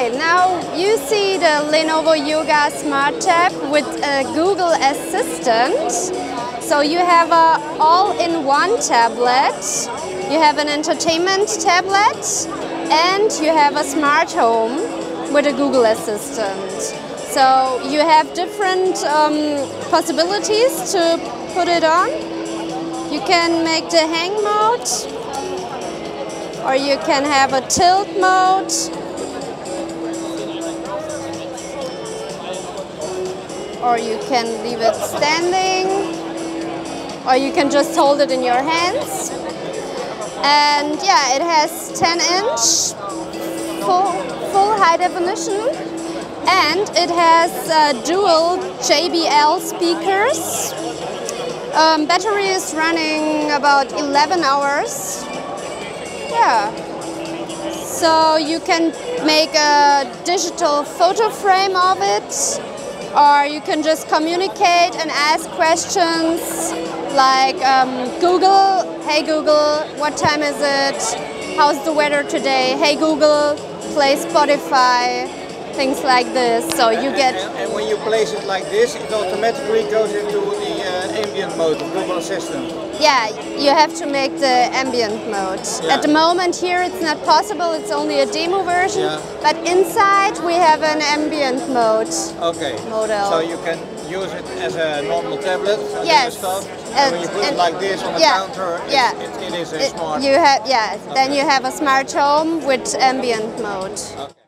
Okay, now you see the Lenovo Yoga Smart Tab with a Google Assistant. So you have a all-in-one tablet, you have an entertainment tablet, and you have a smart home with a Google Assistant. So you have different possibilities to put it on. You can make the hang mode, or you can have a tilt mode. Or you can leave it standing, or you can just hold it in your hands. And yeah, it has 10-inch full high definition, and it has dual JBL speakers. Battery is running about 11 hours. Yeah. So you can make a digital photo frame of it, or you can just communicate and ask questions like Google, hey Google, what time is it? How's the weather today? Hey Google, play Spotify, things like this. So you get... And when you place it like this, it automatically goes into the ambient mode of Google Assistant. Yeah, you have to make the ambient mode. Yeah. At the moment here it's not possible, it's only a demo version, but inside we have an ambient mode model. So you can use it as a normal tablet, yes. Stuff, and when you put it like this on the counter, it is a smart. Then you have a smart home with ambient mode. Okay.